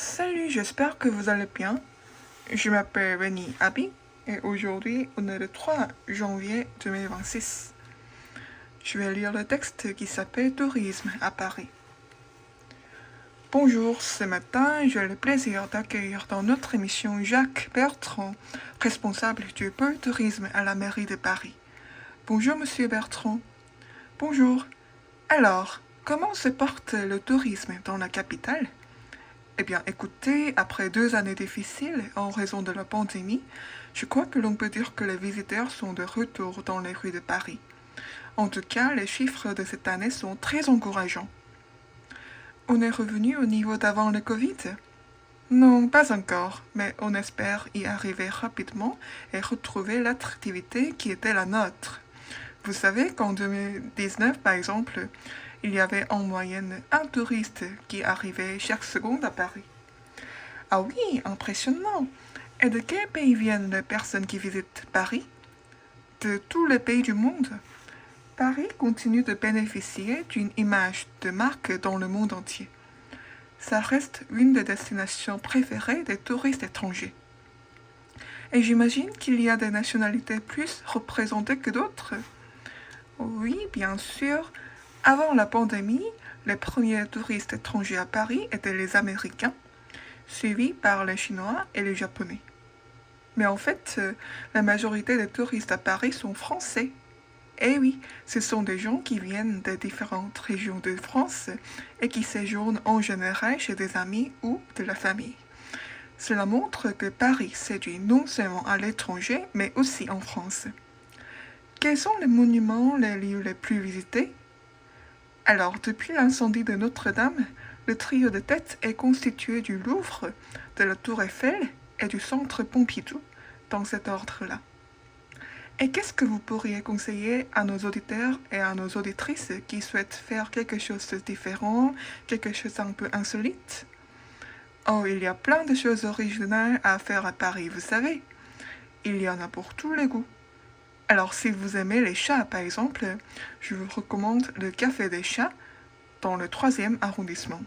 Salut, j'espère que vous allez bien. Je m'appelle Benny Abi et aujourd'hui on est le 3 janvier 2026. Je vais lire le texte qui s'appelle Tourisme à Paris. Bonjour, ce matin j'ai le plaisir d'accueillir dans notre émission Jacques Bertrand, responsable du pôle tourisme à la mairie de Paris. Bonjour monsieur Bertrand. Bonjour. Alors, comment se porte le tourisme dans la capitale ? Eh bien, écoutez, après 2 années difficiles en raison de la pandémie, je crois que l'on peut dire que les visiteurs sont de retour dans les rues de Paris. En tout cas, les chiffres de cette année sont très encourageants. On est revenu au niveau d'avant le Covid ? Non, pas encore, mais on espère y arriver rapidement et retrouver l'attractivité qui était la nôtre. Vous savez qu'en 2019, par exemple, il y avait en moyenne un touriste qui arrivait chaque seconde à Paris. Ah oui, impressionnant. Et de quel pays viennent les personnes qui visitent Paris ? De tous les pays du monde. Paris continue de bénéficier d'une image de marque dans le monde entier. Ça reste une des destinations préférées des touristes étrangers. Et j'imagine qu'il y a des nationalités plus représentées que d'autres. Oui, bien sûr. Avant la pandémie, les premiers touristes étrangers à Paris étaient les Américains, suivis par les Chinois et les Japonais. Mais en fait, la majorité des touristes à Paris sont français. Eh oui, ce sont des gens qui viennent des différentes régions de France et qui séjournent en général chez des amis ou de la famille. Cela montre que Paris séduit non seulement à l'étranger, mais aussi en France. Quels sont les monuments, les lieux les plus visités ? Alors, depuis l'incendie de Notre-Dame, le trio de tête est constitué du Louvre, de la Tour Eiffel et du Centre Pompidou, dans cet ordre-là. Et qu'est-ce que vous pourriez conseiller à nos auditeurs et à nos auditrices qui souhaitent faire quelque chose de différent, quelque chose un peu insolite ? Oh, il y a plein de choses originales à faire à Paris, vous savez. Il y en a pour tous les goûts. Alors, si vous aimez les chats, par exemple, je vous recommande le Café des Chats dans le 3e arrondissement.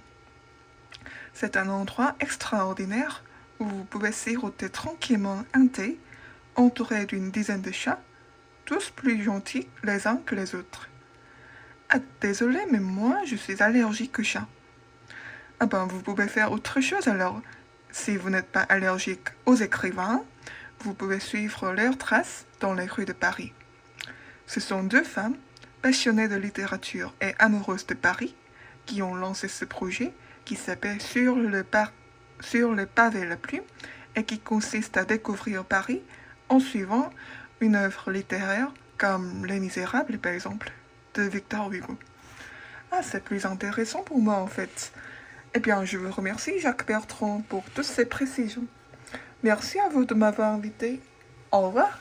C'est un endroit extraordinaire où vous pouvez siroter tranquillement un thé entouré d'une dizaine de chats, tous plus gentils les uns que les autres. Ah, désolé, mais moi, je suis allergique aux chats. Ah ben, vous pouvez faire autre chose alors. Si vous n'êtes pas allergique aux écrivains, vous pouvez suivre leurs traces dans les rues de Paris. Ce sont 2 femmes, passionnées de littérature et amoureuses de Paris, qui ont lancé ce projet qui s'appelle Sur le pavé la plume et qui consiste à découvrir Paris en suivant une œuvre littéraire comme Les Misérables, par exemple, de Victor Hugo. Ah, c'est plus intéressant pour moi en fait. Eh bien, je vous remercie Jacques Bertrand pour toutes ces précisions. Merci à vous de m'avoir invité. Au revoir.